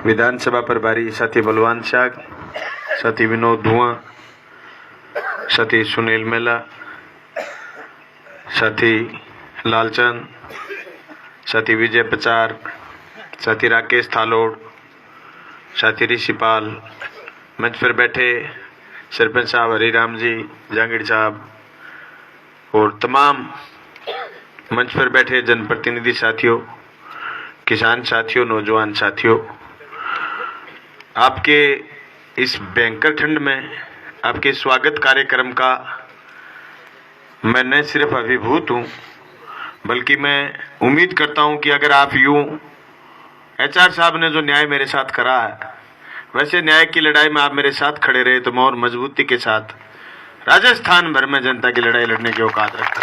विधानसभा प्रभारी साथी बलवान शाह, साथी विनोद धुआं, साथी सुनील मेला, साथी लालचंद, साथी विजय पचार, साथी राकेश थालोड़, साथी ऋषिपाल, मंच पर बैठे सरपंच साहब हरिराम जी, जहांगीर साहब और तमाम मंच पर बैठे जनप्रतिनिधि साथियों, किसान साथियों, नौजवान साथियों, आपके इस भयंकर ठंड में आपके स्वागत कार्यक्रम का मैं न सिर्फ अभिभूत हूँ, बल्कि मैं उम्मीद करता हूँ कि अगर आप यूँ एचआर साहब ने जो न्याय मेरे साथ करा है, वैसे न्याय की लड़ाई में आप मेरे साथ खड़े रहे तो मैं और मजबूती के साथ राजस्थान भर में जनता की लड़ाई लड़ने की औकात रखता।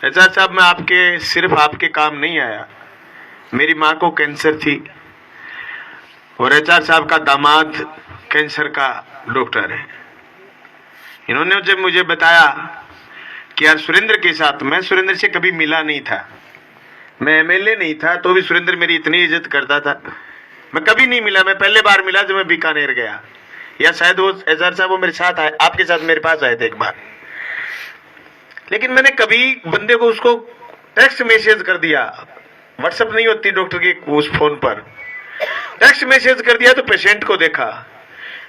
एचआर साहब, मैं सिर्फ आपके काम नहीं आया। मेरी माँ को कैंसर थी और एचआर साहब का दामाद कैंसर का डॉक्टर है। इन्होंने जब मुझे बताया कि यार सुरेंद्र के साथ, मैं सुरेंद्र से कभी मिला नहीं था, मैं एमएलए नहीं था, तो भी सुरेंद्र मेरी इतनी इज्जत करता था। मैं कभी नहीं मिला, मैं पहले बार मिला जब मैं बीकानेर गया, या शायद वो एचआर साहब वो मेरे साथ आए, आपके साथ मेरे पास आए थे एक बार। लेकिन मैंने कभी बंदे को उसको टेक्स्ट मैसेज कर दिया, व्हाट्सएप नहीं होती डॉक्टर के उस फोन पर, टेक्स्ट मैसेज कर दिया तो पेशेंट को देखा।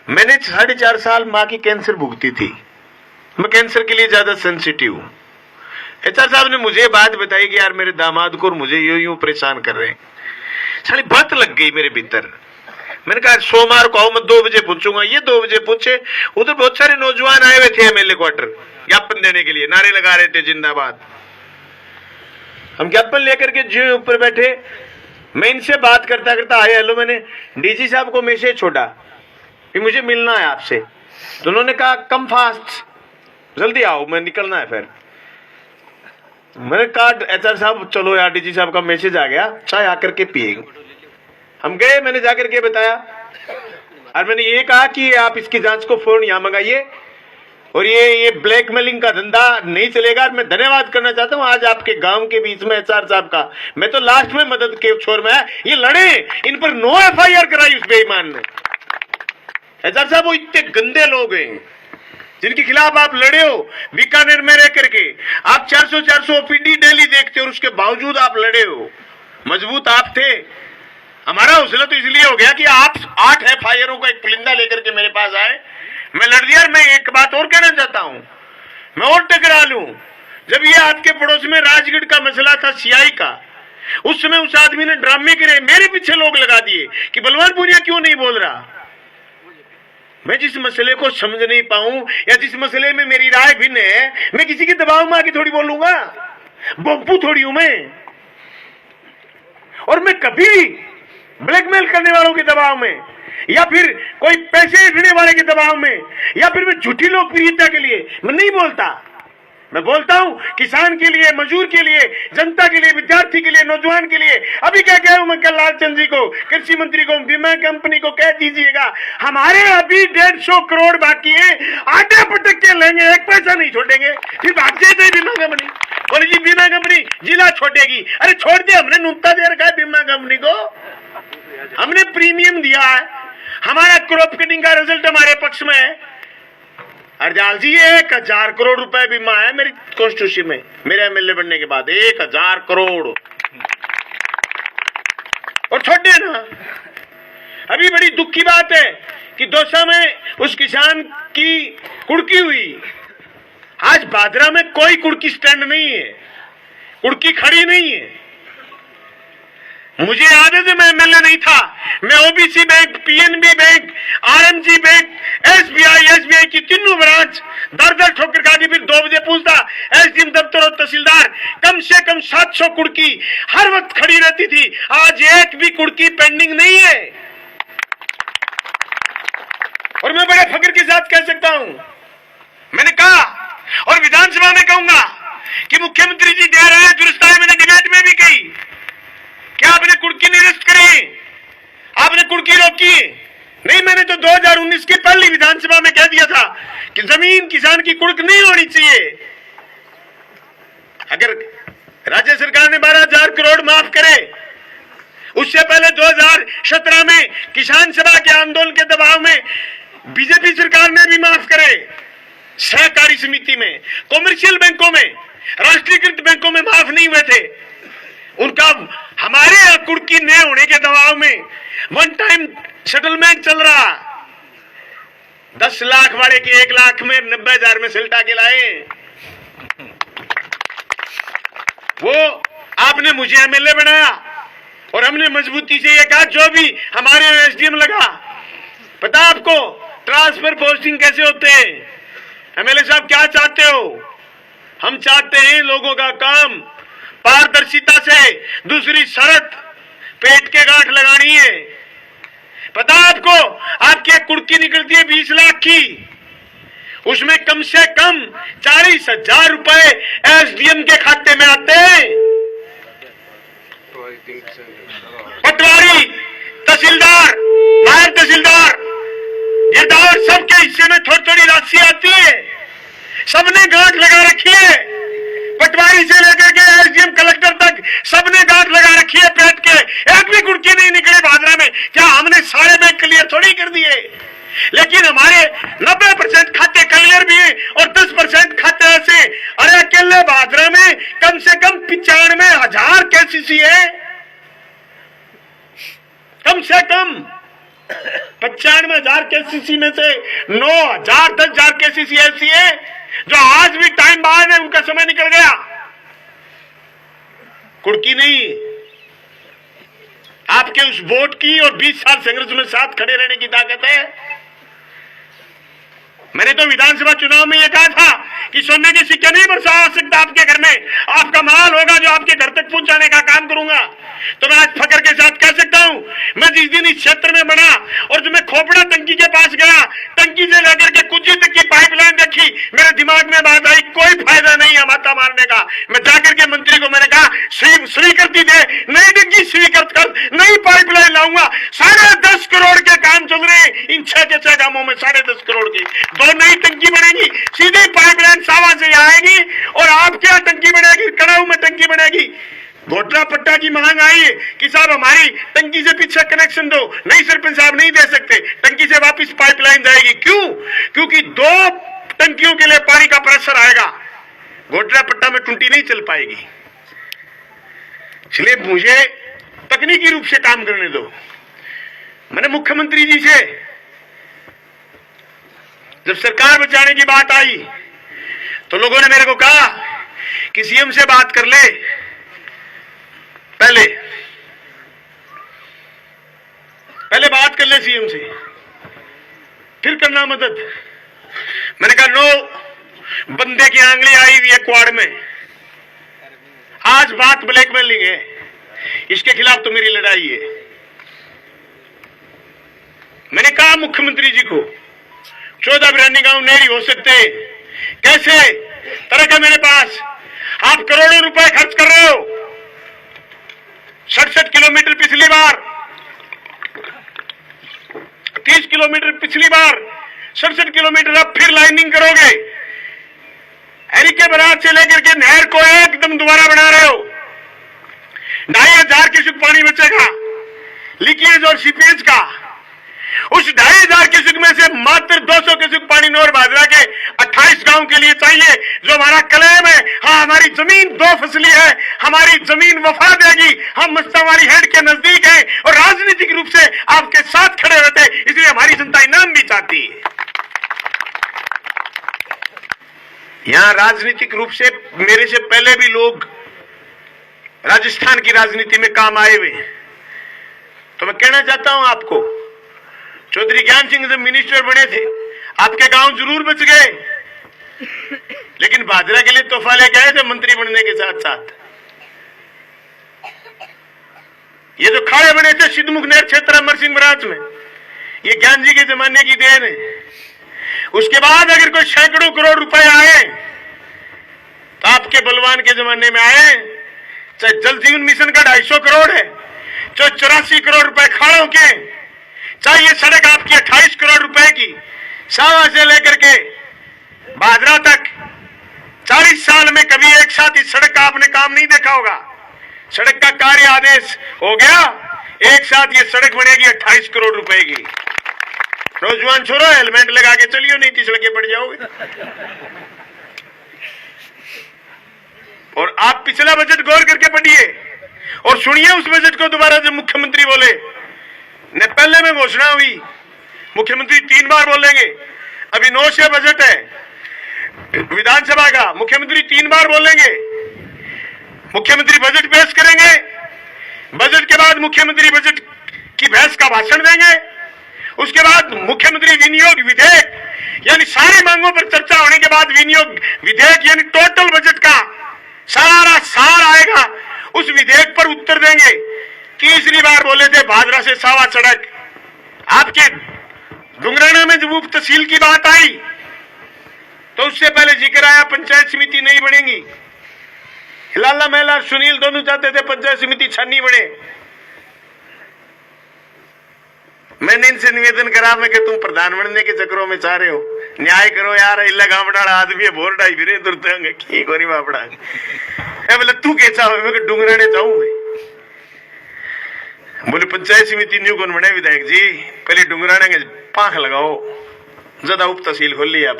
मैंने 4.5 साल माँ की कैंसर भुगती थी, मैं कैंसर के लिए ज्यादा सेंसिटिव हूँ। एचआर साहब ने मुझे बात बताई कि यार मेरे दामाद को और मुझे यूं परेशान कर रहे हैं। साली बात लग गई मेरे भीतर। मैंने कहा सोमवार को आओ, मैं 2 बजे पूछूंगा। ये 2 बजे पूछे, उधर बहुत सारे नौजवान आए हुए थे एमएलए क्वार्टर ज्ञापन देने के लिए, नारे लगा रहे थे जिंदाबाद। हम ज्ञापन लेकर के जो ऊपर बैठे, मैं इनसे बात करता करता आए, हेलो, मैंने डीजी साहब को मैसेज छोड़ा कि मुझे मिलना है आपसे, तो उन्होंने कहा कम फास्ट, जल्दी आओ, मैं निकलना है। फिर मैंने कहा एचआर साहब चलो यार, डीजी साहब का मैसेज आ गया, चाय आकर के पिएंगे। हम गए, मैंने जाकर के बताया और मैंने ये कहा कि आप इसकी जांच को फौरन यहाँ मंगाइए और ये ब्लैकमेलिंग का धंधा नहीं चलेगा। मैं धन्यवाद करना चाहता हूँ आज आपके गांव के बीच में एचआर साहब का, मैं तो लास्ट में मदद के छोर में है, ये लड़े, इन पर नो एफआईआर कराई उस बेईमान ने। एचआर साहब वो इतने गंदे लोग हैं जिनके खिलाफ आप लड़े हो, बीकानेर में रह करके आप 400 ओपीडी डेली देखते हो और उसके बावजूद आप लड़े हो। मजबूत आप थे। हमारा हौसला तो इसलिए हो गया कि आप 8 एफआईआरों का एक पुलिंदा लेकर के मेरे पास आए, मैं लड़ दिया। मैं एक बात और कहना चाहता हूं, मैं और टकरा लूं। जब ये आपके पड़ोस में राजगढ़ का मसला था सीआई का, उस समय उस आदमी ने ड्रामे करे, मेरे पीछे लोग लगा दिए कि बलवान पूनिया क्यों नहीं बोल रहा। मैं जिस मसले को समझ नहीं पाऊं या जिस मसले में मेरी राय भिन्न है, मैं किसी के दबाव में आके थोड़ी बोलूंगा, बम्पू थोड़ी हूं मैं। और मैं कभी ब्लैकमेल करने वालों के दबाव में या फिर कोई पैसे देने वाले के दबाव में या फिर मैं झूठी लोकप्रियता के लिए मैं नहीं बोलता। मैं बोलता हूं किसान के लिए, मजदूर के लिए, जनता के लिए, विद्यार्थी के लिए, नौजवान के लिए। अभी क्या कह रहा हूं मैं कल लालचंद जी को, कृषि मंत्री को, बीमा कंपनी को कह दीजिएगा हमारे अभी 150 करोड़ बाकी है, आटे पटक के लेंगे, एक पैसा नहीं छोड़ेंगे। फिर भाग जाए बीमा कंपनी, बोले जी बीमा कंपनी जिला छोड़ेगी। अरे छोड़ दे, हमने नुकता दे रखा है बीमा कंपनी को, हमने प्रीमियम दिया है, हमारा क्रॉप कटिंग का रिजल्ट हमारे पक्ष में है। अर्जाल जी 1000 करोड़ रुपए बीमा है मेरी कॉन्स्टिट्यूशन में, मेरे एमएलए बनने के बाद 1000 करोड़। और छोड़े ना, अभी बड़ी दुख की बात है कि दौसा में उस किसान की कुड़की हुई। आज बादरा में कोई कुड़की स्टैंड नहीं है, कुड़की खड़ी नहीं है। मुझे याद है जब मैं एमएलए नहीं था, मैं OBC bank, PNB bank, RMG bank, SBI की तीनों ब्रांच दर ठोकर खा के फिर 2 बजे पूछता एसडीएम दफ्तर और तहसीलदार, कम से कम 700 कुड़की हर वक्त खड़ी रहती थी। आज एक भी कुड़की पेंडिंग नहीं है। और मैं बड़े फख्र के साथ कह सकता हूं, मैंने कहा और विधानसभा में कहूंगा कि मुख्यमंत्री जी दे रहे हैं दुरुस्त है। मैंने डिबेट में भी कही, क्या आपने कुड़की निरस्त करी, आपने कुड़की रोकी नहीं। मैंने तो 2019 की पहली विधानसभा में कह दिया था कि जमीन किसान की कुड़क नहीं होनी चाहिए। अगर राज्य सरकार ने 12,000 करोड़ माफ करे उससे पहले 2017 में किसान सभा के आंदोलन के दबाव में बीजेपी सरकार ने भी माफ करे, सहकारी समिति में, कॉमर्शियल बैंकों में, राष्ट्रीयकृत बैंकों में माफ नहीं हुए थे। उनका हमारे यहां कुर्की न होने के दबाव में वन टाइम सेटलमेंट चल रहा, 10 लाख वाले के 1 लाख में 90,000 में सिलटा के लाए। वो आपने मुझे एमएलए बनाया और हमने मजबूती से ये कहा जो भी हमारे एसडीएम लगा, पता आपको ट्रांसफर पोस्टिंग कैसे होते हैं? एमएलए साहब क्या चाहते हो? हम चाहते हैं लोगों का काम पारदर्शिता से, दूसरी शर्त पेट के गांठ लगानी है। पता आपको आपकी एक कुर्की निकलती है 20 लाख की, उसमें कम से कम 40,000 रुपए एसडीएम के खाते में आते हैं। पटवारी, तहसीलदार, नायब तहसीलदार, गिरदावर, सबके हिस्से में थोड़ी थोड़ी राशि आती है। सबने गांठ लगा रखी है, पटवारी से लेकर के एसडीएम कलेक्टर तक सबने गांठ लगा रखी है पेट के। एक भी कुर्की नहीं निकली भादरा में। क्या हमने सारे बैंक क्लियर थोड़ी कर दिए? लेकिन हमारे 90% खाते क्लियर भी है और 10% खाते ऐसे। अरे अकेले भादरा में कम से कम 95,000 केसीसी है, कम से कम 95,000 केसीसी में से 9,000 10,000 केसीसी ऐसी है जो आज भी टाइम बाद है, उनका समय निकल गया। कुर्की नहीं, आपके उस वोट की और 20 साल संघर्ष में साथ खड़े रहने की ताकत है। मैंने तो विधानसभा चुनाव में यह कहा था कि सोने के सिक्के नहीं बरसा सकता आपके घर में, आपका माल होगा जो आपके घर तक पहुंचाने का काम करूंगा। तो मैं आज फकर के साथ कह सकता हूं, मैं जिस दिन इस क्षेत्र में बना और जो मैं खोपड़ा टंकी के पास गया, टंकी से लेकर के कुजी तक की पाइपलाइन देखी, मेरे दिमाग में बात आई कोई फायदा नहीं है माता मारने का। मैं जाकर के मंत्री को मैंने कहा स्वीकृति दे, नई टंकी स्वीकृत कर, नई पाइपलाइन लाऊंगा। 10.5 करोड़ के काम चल रहे हैं इन 6 के 6 गांवों में, 10.5 करोड़ की 2 नई टंकी बनेगी, सीधी पाइपलाइन सावा से आएगी और आपके यहाँ टंकी बनेगी, कड़ाऊ में टंकी बनेगी। घोटला पट्टा की मांग आई है कि साहब हमारी टंकी से पीछे कनेक्शन दो, नहीं सरपंच साहब नहीं दे सकते, टंकी से वापस पाइपलाइन जाएगी। क्यों? क्योंकि 2 टंकियों के लिए पानी का प्रेशर आएगा, घोटला पट्टा में टुंटी नहीं चल पाएगी। इसलिए मुझे तकनीकी रूप से काम करने दो। मैंने मुख्यमंत्री जी से जब सरकार बचाने की बात आई तो लोगों ने मेरे को कहा कि सीएम से बात कर ले, पहले बात कर ले सीएम से, फिर करना मदद। मैंने कहा नो, बंदे की आंगली आई हुई है क्वाड में, आज बात ब्लैकमेलिंग है, इसके खिलाफ तो मेरी लड़ाई है। मैंने कहा मुख्यमंत्री जी को 14 बिरानी गांव नहीं हो सकते, कैसे तरह है मेरे पास, आप करोड़ों रुपए खर्च कर रहे हो, 67 किलोमीटर पिछली बार, 30 किलोमीटर पिछली बार, 67 किलोमीटर अब फिर लाइनिंग करोगे, हरिके बराज से लेकर के नहर को एकदम दोबारा बना रहे हो, 2,500 क्यूसेक पानी बचेगा लीकेज और सीपेज का। उस 2,500 क्यूसेक में से मात्र 200 क्यूसेक पानी नौर भादरा के 28 गांव के लिए चाहिए, जो हमारा क्लेम है। हाँ, हमारी जमीन 2 फसली है, हमारी जमीन वफा देगी, हम मस्तावारी हेड के नजदीक हैं और राजनीतिक रूप से आपके साथ खड़े रहते, इसलिए हमारी जनता इनाम भी चाहती है। यहां राजनीतिक रूप से मेरे से पहले भी लोग राजस्थान की राजनीति में काम आए हुए, तो मैं कहना चाहता हूं आपको, चौधरी ज्ञान सिंह जब मिनिस्टर बने थे आपके गांव जरूर बच गए, लेकिन भादरा के लिए तोहफा लेके आए थे मंत्री बनने के साथ साथ। ये जो खाड़े बने थे सिद्धमुख नहर क्षेत्र अमर सिंह बराज में, ये ज्ञान जी के जमाने की देन है। उसके बाद अगर कोई सैकड़ों करोड़ रुपए आए तो आपके बलवान के जमाने में आए। चाहे जल जीवन मिशन का 250 करोड़ है, चाहे 84 करोड़ रुपए खाड़ों के, चाहे ये सड़क आपकी 28 करोड़ रुपए की सावा से लेकर के भादरा तक, 40 साल में कभी एक साथ इस सड़क का आपने काम नहीं देखा होगा। सड़क का कार्य आदेश हो गया, एक साथ ये सड़क बनेगी 28 करोड़ रुपए की। नौजवान छोरो हेलमेट लगा के चलियो, नहीं तो सड़के पड़ जाओगे। और आप पिछला बजट गौर करके पढ़िए और सुनिए उस बजट को दोबारा। जब मुख्यमंत्री बोले ने पहले में घोषणा हुई, मुख्यमंत्री 3 बार बोलेंगे। अभी 9 से बजट है विधानसभा का, मुख्यमंत्री 3 बार बोलेंगे। मुख्यमंत्री बजट पेश करेंगे, बजट के बाद मुख्यमंत्री बजट की बहस का भाषण देंगे, उसके बाद मुख्यमंत्री विनियोग विधेयक यानी सारी मांगों पर चर्चा होने के बाद विनियोग विधेयक यानी टोटल बजट का सारा सार आएगा, उस विधेयक पर उत्तर देंगे। तीसरी बार बोले थे भादरा से सावा सड़क। आपके डुंगराना में जब उप तहसील की बात आई तो उससे पहले जिक्र आया पंचायत समिति नहीं बनेगी। लाला महला सुनील दोनों चाहते थे पंचायत समिति छन्नी बने। मैंने इनसे निवेदन करा मैं कि तुम प्रधान बनने के चक्रों में चाह रहे हो, न्याय करो यार। इला गांवड़ा आदमी है बोर ढाई फिरे दुर्तंग की कोनी बापड़ा बोले तू कैसा हो, मैं डूंगराने चाहूं मैं। बोले पंचायत समिति न्यू कौन बने विधायक जी, पहले डूंगराने के पांख लगाओ, ज्यादा उप तहसील खोल लिया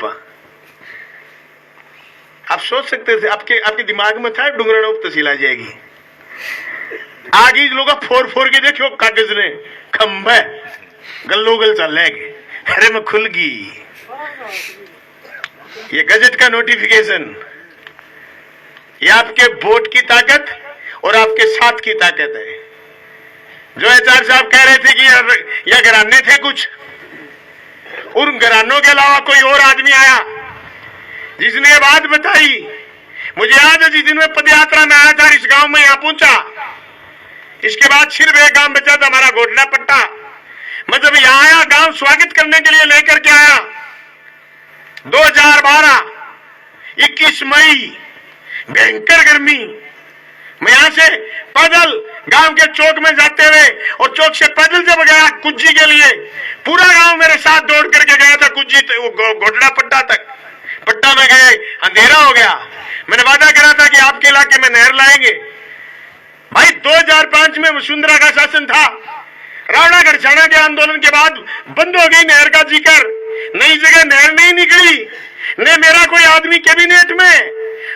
आप सोच सकते थे, आपके दिमाग में था डूंगराना उप तहसील आ जाएगी। आगे लोग फोर के देखो कागज ने खंबे गल्लो गल चलेगी, अरे मैं खुल गई। ये गजट का नोटिफिकेशन, ये आपके वोट की ताकत और आपके साथ की ताकत है। जो एचआर साहब कह रहे थे कि ये घराने थे कुछ, उन घरानों के अलावा कोई और आदमी आया जिसने ये बात बताई। मुझे याद है जिस दिन मैं पदयात्रा में आया था, इस गांव में यहां पहुंचा, इसके बाद सिर्फ एक गांव बचा था हमारा घोटला पट्टा। मैं जब यहां आया, गांव स्वागत करने के लिए लेकर के आया 2012 21 मई, भयंकर गर्मी। मैं यहां से पैदल गांव के चौक में जाते हुए और चौक से पैदल जब गया कुज्जी के लिए, पूरा गांव मेरे साथ दौड़ करके गया था कुज्जी घोटला पट्टा तक। पट्टा में गए, अंधेरा हो गया। मैंने वादा करा था कि आपके इलाके में नहर लाएंगे। भाई 2005 में वसुंधरा का शासन था, रावणा गढ़छाना के आंदोलन के बाद बंद हो गई नहर का जिक्र, नई जगह नहर नहीं निकली। ने मेरा कोई आदमी कैबिनेट में,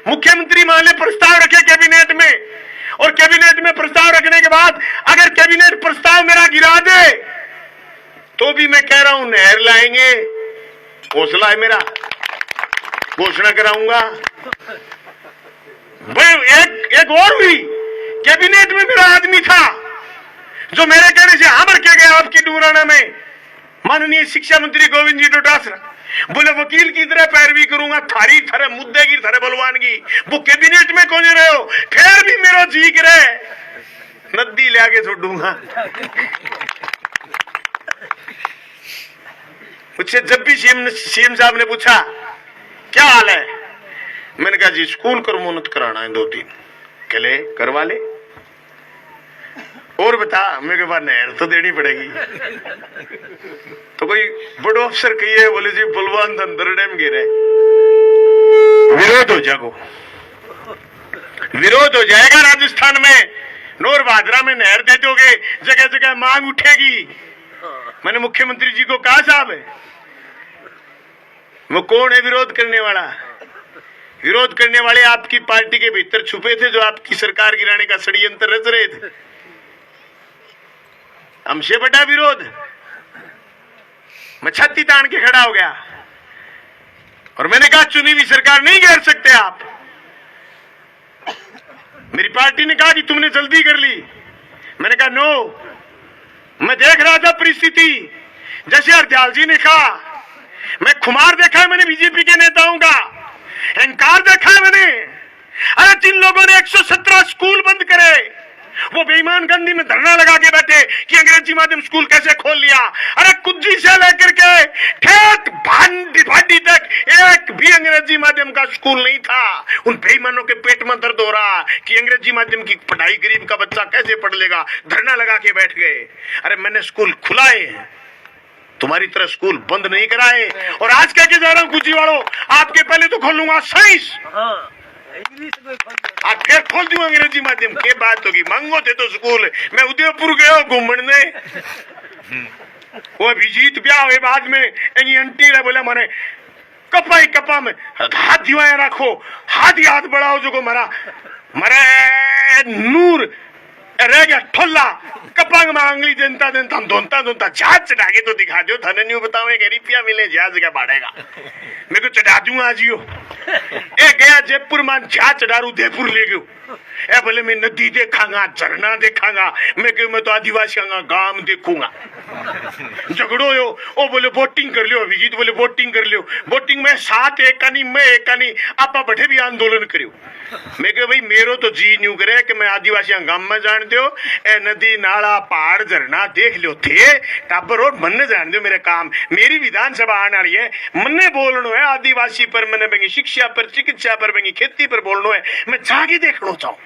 मुख्यमंत्री मान ले प्रस्ताव रखे कैबिनेट में, और कैबिनेट में प्रस्ताव रखने के बाद अगर कैबिनेट प्रस्ताव मेरा गिरा दे तो भी मैं कह रहा हूं नहर लाएंगे। हौसला है मेरा, घोषणा कराऊंगा। एक और हुई, कैबिनेट में मेरा आदमी था जो मेरे कहने से हाँ भर के गया आपकी डूंगराना में, माननीय शिक्षा मंत्री गोविंद जी डोटासरा। बोले वकील की तरह पैरवी करूंगा, थारी थरे मुद्दे की थरे बलवानगी, वो कैबिनेट में कौन रहे हो, फिर भी मेरा जी करे नदी ले आके छोड़ूंगा। मुझसे जब भी सीएम साहब ने पूछा क्या हाल है, मैंने कहा जी स्कूल कर्मोन्नत कराना है 2-3, कहले करवा ले। और बता, मेरे पास नहर तो देनी पड़ेगी। तो कोई बड़ो अफसर कहिए, बोले जी बलवान अंदर डैम गिरे, विरोध हो जागो, विरोध हो जाएगा। राजस्थान में नोर भादरा में नहर दे दोगे, जगह जगह मांग उठेगी। मैंने मुख्यमंत्री जी को कहा साहब वो कौन है विरोध करने वाला? विरोध करने वाले आपकी पार्टी के भीतर छुपे थे जो आपकी सरकार गिराने का षड्यंत्र रच रहे थे। हमसे बड़ा विरोध, मैं छत्ती तान के खड़ा हो गया और मैंने कहा चुनी हुई सरकार नहीं घेर सकते आप। मेरी पार्टी ने कहा कि तुमने जल्दी कर ली। मैंने कहा नो, मैं देख रहा था परिस्थिति, जैसे हरदयाल जी ने कहा, मैं खुमार देखा है मैंने बीजेपी के नेताओं का, अहंकार देखा है मैंने। अरे जिन लोगों ने 117 स्कूल बंद करे, वो बेईमान गंदी में धरना लगा के बैठे कि अंग्रेजी माध्यम स्कूल कैसे खोल लिया। अरे कुज्जी से लेकर के ठेठ भांडी तक एक भी अंग्रेजी माध्यम का स्कूल नहीं था। उन बेईमानों के पेट में दर्द हो रहा कि अंग्रेजी माध्यम की पढ़ाई गरीब का बच्चा कैसे पढ़ लेगा, धरना लगा के बैठ गए। अरे मैंने स्कूल खुलाए, तुम्हारी तरह स्कूल बंद नहीं कराए। और आज कह के जा रहा हूं कुज्जी वालों, आपके पहले तो खोलूंगा साइंस, फिर खोल दूं अंग्रेजी माध्यम के बात होगी। मांगो थे तो स्कूल मैं उदयपुर गयो घूमने, वो अभिजीत ब्याह हुए बाद में आंटी ने बोला मैंने कपा ही कपा में हाथ दिवाया रखो, हाथ ही हाथ बढ़ाओ जो को मरा मरे नूर रह गया ठोला कपांग में आंगली जनता जनता धोता धोता जहाज चढ़ा के तो दिखा दो, थाने नहीं बताओ कि रुपया मिले जहाज क्या बढ़ेगा, मैं को चढ़ा दूंगा आजियो। ए गया जयपुर में जहाज चढ़ा उदयपुर ले गयो, ए बोले मैं नदी देखांगा झरना देखांगा, मैं क्यों मैं तो आदिवासियों का गांव देखूंगा। झगड़ो यो ओ बोले वोटिंग कर लियो, अभिजीत बोले वोटिंग कर लियो, वोटिंग में 7 एकानी मैं एकानी आपा बैठे भी आंदोलन करियो। मैं कह भाई मेरो तो जी न्यू करे कि मैं आदिवासियों गांव में जान दो, ए नदी नाला पहाड़ झरना देख लियो थे टाबर और मन जान दो मेरे काम, मेरी विधानसभा आने वाली है, मन्ने बोलनो है आदिवासी पर, मैंने बेंगी शिक्षा पर, चिकित्सा पर, बेंगी खेती पर बोलनो है, मैं जाके देखना चाहूं।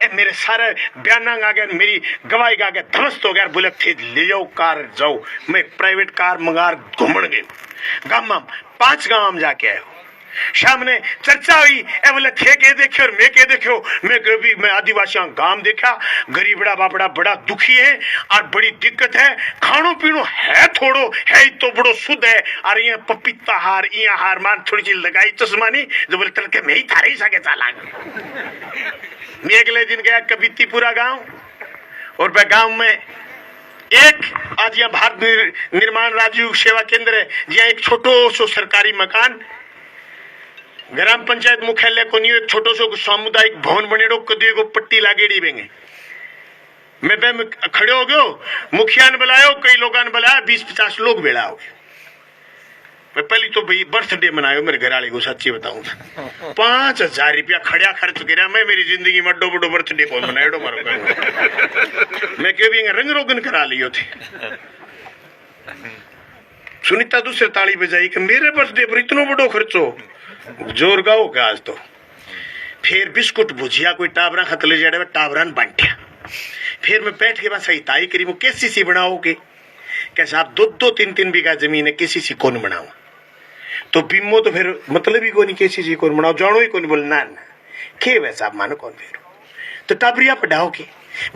ए मेरे सारे बयाना आ गया, मेरी गवाही आ गया, ध्वस्त हो गया, बोले थे ले जाओ कार जाओ, मैं प्राइवेट कार मंगा घूमन गए गांव में, 5 गांव में जाके आयो। शाम ने चर्चा हुई, ए बोले थे के देखो और मैं के देखो, मैं कभी मैं आदिवासियों गांव देखा, गरीबड़ा बापड़ा बड़ा दुखी है और बड़ी दिक्कत है, खानो पीनो है थोड़ो है तो बड़ो शुद्ध है, और ये पपीता हार ये हार मान थोड़ी सी लगाई चश्मानी जो बोले तल के मैं ही थारे सके चाला। मैं अगले दिन गया कबीतीपुरा गांव, और वह गांव में एक आज यहाँ भारत निर्माण राजीव सेवा केंद्र है, जहाँ एक छोटो सो सरकारी मकान ग्राम पंचायत मुख्यालय को नहीं, एक छोटो सो सामुदायिक भवन बनेड़ो, कदी को पट्टी लागेड़ी बेंगे। मैं खड़े हो गयो, मुखिया ने बुलायो, कई लोगों ने बुलाया, 20-50 लोग बेड़ा हो गए। मैं पहली तो भाई बर्थडे मनायो मेरे घर वाले को, सच्ची बताऊं 5000 रुपया खड़ा खर्च करा मैं, मेरी जिंदगी में बड़ो बड़ो बर्थडे कौन मनायो मारो मैं क्यों भी रंग रोगन करा लियो थे। सुनीता दूसरे ताली बजाई कि मेरे बर्थडे पर इतना बड़ो खर्चो, जोर गाओ क्या आज तो। फिर बिस्कुट भुजिया कोई टाबरा खत ले जाए, टाबरा बांटिया। फिर मैं बैठ के बस सही ताई करी, वो कैसी सी बनाओगे, कैसे आप 2-3 बीघा जमीन है, किसी सी कौन बनाओ, तो बिमो तो फिर मतलब ही कोनी कैसी सी कौन बनाओ, जानो ही कौन, बोले ना ना के वैसा आप मानो कौन फिर, तो टाबरिया पढ़ाओ के,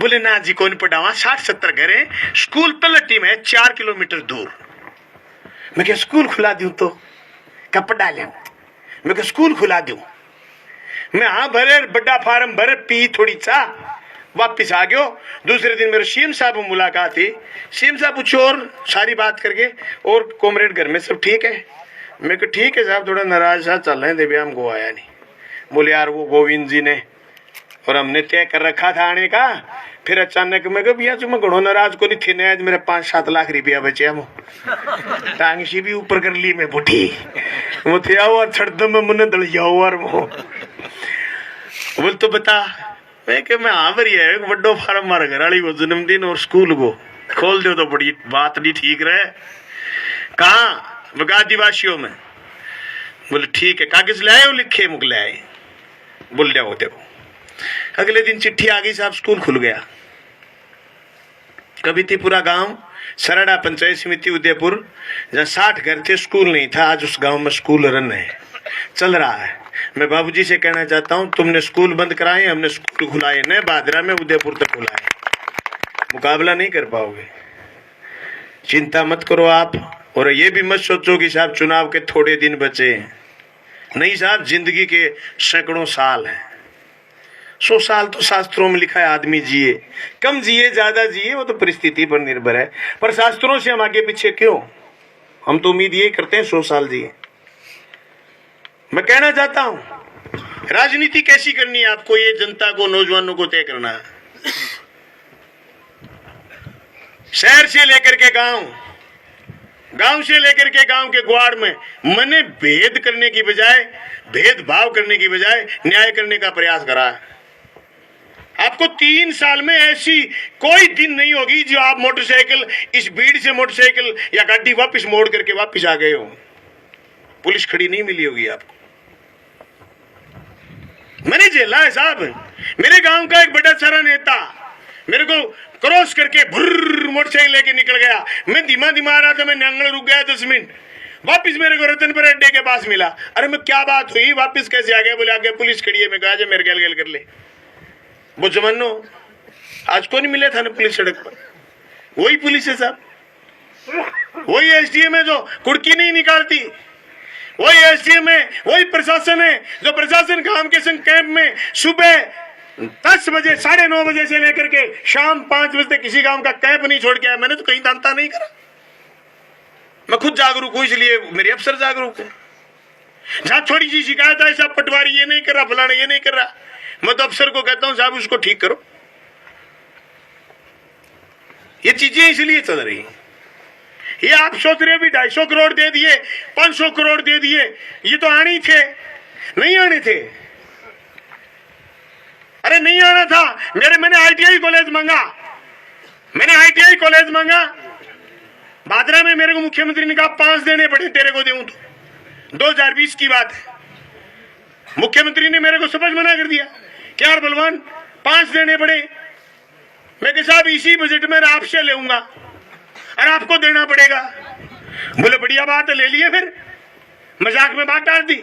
बोले ना जी कौन पढ़ावा, 60-70 घर है, स्कूल तलट्टी में 4 किलोमीटर दूर। मैं क्या स्कूल खुला दूं तो क्या पढ़ा लिया, मैं क्या स्कूल खुला दूं, मैं हाँ भरे बड़ा फार्म भरे पी थोड़ी चा वापिस आ गयो। दूसरे दिन मेरे सीएम साहब मुलाकात थी, सीएम साहब पूछो और सारी बात करके, और कॉमरेड घर में सब ठीक है, मैं कहा ठीक है साहब, थोड़ा नाराज था चल रहे हैं, देव्याम को आया नहीं। बोले यार वो गोविंद जी ने और हमने तय कर रखा था आने का, फिर अचानक मैं कहा भैया तुम घड़ो नाराज को नहीं थे, आज मेरे 5-7 लाख रुपया बचे हम टांग सी भी ऊपर कर ली मैं बुढ़ी वो थे आओ और छड़दम में मुन्ने दल जाओ और वो बोल तो बता, मैं कि मैं हाँ भरी है बड़ो फार्म मार घर वाली को जन्मदिन और स्कूल को खोल दो तो बड़ी बात नहीं ठीक रहे। कहाँ बगा आदिवासियों में, बोले ठीक है, कागज लाए लिखे मुक लाए, बोल लिया होते हो। अगले दिन चिट्ठी आ गई साहब, स्कूल खुल गया। कबीतीपुरा गांव सरड़ा पंचायत समिति उदयपुर, जहाँ 60 घर थे, स्कूल नहीं था, आज उस गांव में स्कूल रन है, चल रहा है। मैं बाबूजी से कहना चाहता हूं, तुमने स्कूल बंद कराए, हमने स्कूल खुलाए, न बादरा में उदयपुर तक खुलाए, मुकाबला नहीं कर पाओगे, चिंता मत करो आप। और ये भी मत सोचो कि साहब चुनाव के थोड़े दिन बचे, नहीं साहब जिंदगी के सैकड़ों साल हैं, 100 साल तो शास्त्रों में लिखा है आदमी जिए, कम जिए ज्यादा जिए वो तो परिस्थिति पर निर्भर है, पर शास्त्रों से हम आगे पीछे क्यों, हम तो उम्मीद ये करते हैं 100 साल जिए। मैं कहना चाहता हूं राजनीति कैसी करनी है आपको, ये जनता को नौजवानों को तय करना है। शहर से लेकर के गांव, गांव से लेकर के गांव के ग्वाड़ में मैंने भेद करने की बजाय, भेदभाव करने की बजाय न्याय करने का प्रयास करा है। आपको 3 साल में ऐसी कोई दिन नहीं होगी जो आप मोटरसाइकिल इस भीड़ से मोटरसाइकिल या गाड़ी वापस मोड़ करके वापस आ गए हो, पुलिस खड़ी नहीं मिली होगी आपको। मैंने झेला है साहब, मेरे गांव का एक बड़ा सारा नेता मेरे को क्रॉस करके भुर्र मोटरसाइकिल लेके निकल गया, मैं धीमा धीमा आ रहा था, मैं नंगल रुक गया 10 मिनट, वापिस मेरे को रतनपुर अड्डे के पास मिला। अरे मैं क्या बात हुई, वापिस कैसे आ गया? बोले आगे पुलिस खड़ी है। मैं कहा मेरे गैल गैल कर ले। वो जमानो आज को नहीं मिले था ना पुलिस सड़क पर। वही पुलिस है साहब, वही एसडीएम है जो कुड़की नहीं निकालती, वही एसडीएम है, वही प्रशासन है जो प्रशासन काम के संग कैंप में सुबह 10 बजे 9:30 बजे से लेकर के शाम 5 बजे तक किसी काम का कैंप नहीं छोड़ के आया। मैंने तो कहीं दांता नहीं करा। मैं खुद जागरूक हूं, इसलिए मेरे अफसर जागरूक है। जहां थोड़ी सी शिकायत है साहब पटवारी ये नहीं कर रहा, फलाना ये नहीं कर रहा, मैं तो अफसर को कहता हूं साहब उसको ठीक करो। ये चीजें इसलिए चल रही हैं। ये आप सोच रहे हो भी 250 करोड़ दे दिए, 500 करोड़ दे दिए, ये तो आने थे, नहीं आने थे। अरे नहीं आना था। मैंने आईटीआई कॉलेज मांगा, भादरा में मेरे को मुख्यमंत्री ने कहा 5 देने पड़े, तेरे को दूं तो 2020 की बात है। मुख्यमंत्री ने मेरे को समझ मना कर दिया कि यार बलवान 5 देने पड़े। मैं कहा साहब इसी बजट में आपसे लेऊंगा और आपको देना पड़ेगा। बोले बढ़िया बात है, ले लिए। फिर मजाक में बात डाल दी।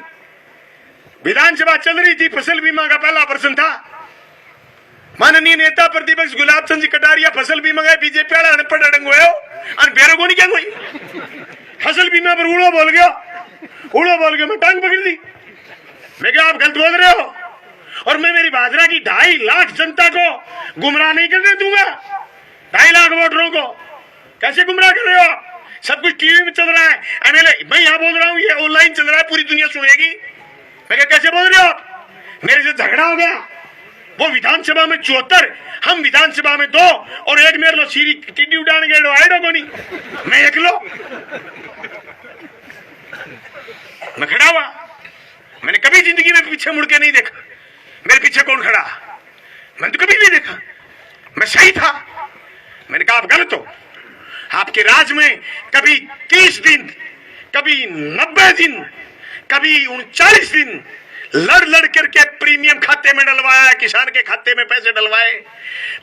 विधानसभा चल रही थी, फसल बीमा का पहला प्रश्न था। माननीय नेता प्रतिपक्ष गुलाब चंद जी कटारिया फसल बीमा का बीजेपी वाला अनपढ़ अड़ंग हुए हो और बेरो को नहीं क्या कोई फसल बीमा पर उड़ो बोल गया, मैं टांग पकड़ दी। मैं क्या आप गलत बोल रहे हो? और मैं मेरी भादरा की 2.5 लाख जनता को गुमराह नहीं करने दूंगा। 2.5 लाख वोटरों को कैसे गुमराह कर रहे हो आप? सब कुछ टीवी में चल रहा है, एमएलए मैं यहां बोल रहा हूं, ये ऑनलाइन चल रहा है, पूरी दुनिया सुनेगी। मैं क्या कैसे बोल रहे हो आप? मेरे से झगड़ा हो गया। वो विधानसभा में 74, हम विधानसभा में 2 और एक मेरे लो सीरी टिड्डी उड़ाने गए आए को नहीं, मैं एक लो मैं खड़ा हुआ। मैंने कभी जिंदगी में पीछे मुड़ के नहीं देखा। मेरे पीछे कौन खड़ा? मैंने तो कभी नहीं देखा। मैं सही था। मैंने कहा आप गलत हो। आपके राज में कभी 30 दिन, कभी 90 दिन, कभी 39 दिन लड़ करके प्रीमियम खाते में डलवाया है, किसान के खाते में पैसे डलवाए।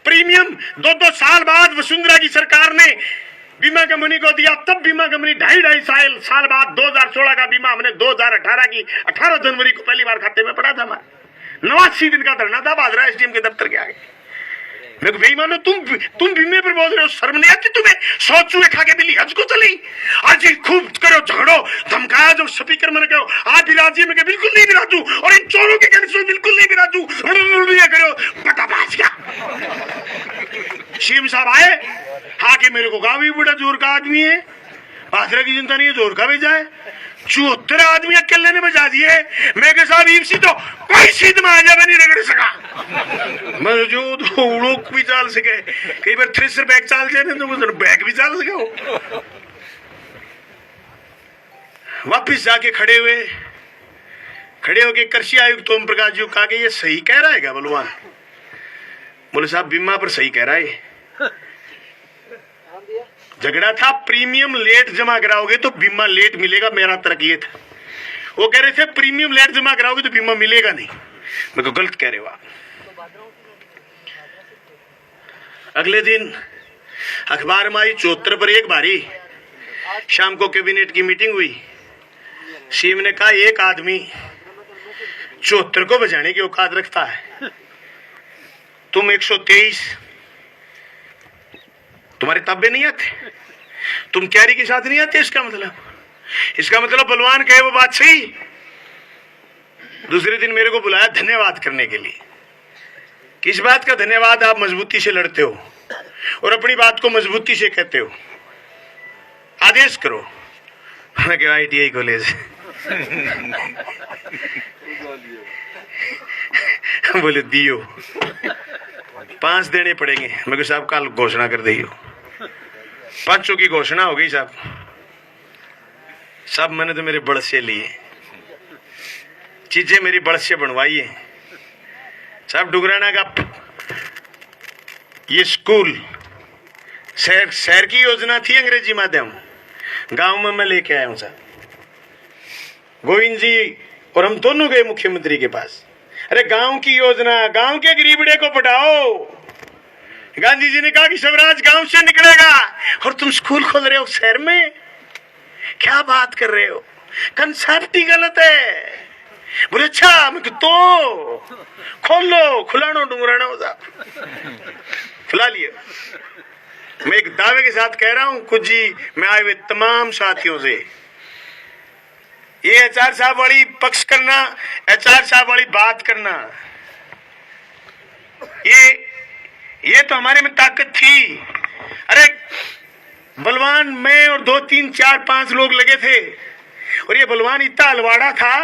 प्रीमियम 2-2 साल बाद वसुंधरा की सरकार ने बीमा कंपनी को दिया, तब बीमा कंपनी 2.5 साल बाद 2016 का बीमा हमने 2018 की 18 जनवरी को पहली बार खाते में पड़ा था। हमारा 89 दिन का धरना था भादरा एसडीएम के दफ्तर के आगे। मैं बेईमानो तुम बीमे पर बोल रहे हो, शर्म नहीं आती तुम्हें? 100 चूहे खा के बिल्ली हज को चली। आज खूब करो झगड़ो धमकाया जो स्पीकर मैंने कहो आप बिराजी में बिल्कुल नहीं बिराजू और इन चोरों के कैंसर बिल्कुल नहीं बिराजू करो पटाबाज का। सीएम साहब आए, आके मेरे को कहा भी बड़ा जोर का आदमी है, भादरा की जनता नहीं जोर का भेजा है। 74 आदमी अकेले ने बजा दिए। मैं के साहब ईपसी तो कोई सीध में आ जावे नहीं रगड़ सका। मैं जो उड़ोक भी चाल सके, कई बार थ्रेसर बैग चाल जाए तो बैग भी चाल सके हो। वापिस जाके खड़े होके कृषि आयुक्त ओम प्रकाश जी को कहा कि ये सही कह रहा है क्या बलवान? बोले साहब बीमा पर सही कह रहा है। झगड़ा था प्रीमियम लेट जमा कराओगे तो बीमा लेट मिलेगा, मेरा तर्क ये था। वो कह रहे थे प्रीमियम लेट जमा कराओगे तो बीमा मिलेगा नहीं। मैं तो गलत कह रहे हो आप। अगले दिन अखबार में आई 74 पर एक बारी शाम को कैबिनेट की मीटिंग हुई। सीएम ने कहा एक आदमी 74 को बजाने की औकात रखता है, तुम 123 तुम्हारे तब्बे नहीं आते, तुम कैरी के साथ नहीं आते। इसका मतलब बलवान कहे वो बात सही। दूसरे दिन मेरे को बुलाया धन्यवाद करने के लिए। किस बात का धन्यवाद? आप मजबूती से लड़ते हो और अपनी बात को मजबूती से कहते हो, आदेश करो। मैं क्या आईटीआई कॉलेज बोले दियो 5 देने पड़ेंगे। मैं को साहब कल घोषणा कर दी हो, 500 की घोषणा हो गई साहब मैंने तो मेरे बड़ से लिए, चीजें मेरी बड़ से बनवाई है साहब। डुगराना का ये स्कूल शहर की योजना थी अंग्रेजी माध्यम, गांव में मैं लेके आया हूं साहब। गोविंद जी और हम दोनों गए मुख्यमंत्री के पास। अरे गांव की योजना, गांव के गरीबड़े को पढ़ाओ। गांधी जी ने कहा कि स्वराज गांव से निकलेगा और तुम स्कूल खोल रहे हो शहर में। क्या बात कर रहे हो, कंसेप्ट ही गलत है। बोले अच्छा, मैं तो खोल लो, खुलानो डूंगराना हो साहब, खुला लिया। मैं एक दावे के साथ कह रहा हूं, कुछ जी मैं आए हुए तमाम साथियों से, ये एचआर साहब वाली पक्ष करना, एचआर साहब वाली बात करना, ये तो हमारे में ताकत थी। अरे बलवान मैं और 2 3 4 5 लोग लगे थे, और ये बलवान इतना अलवाड़ा था,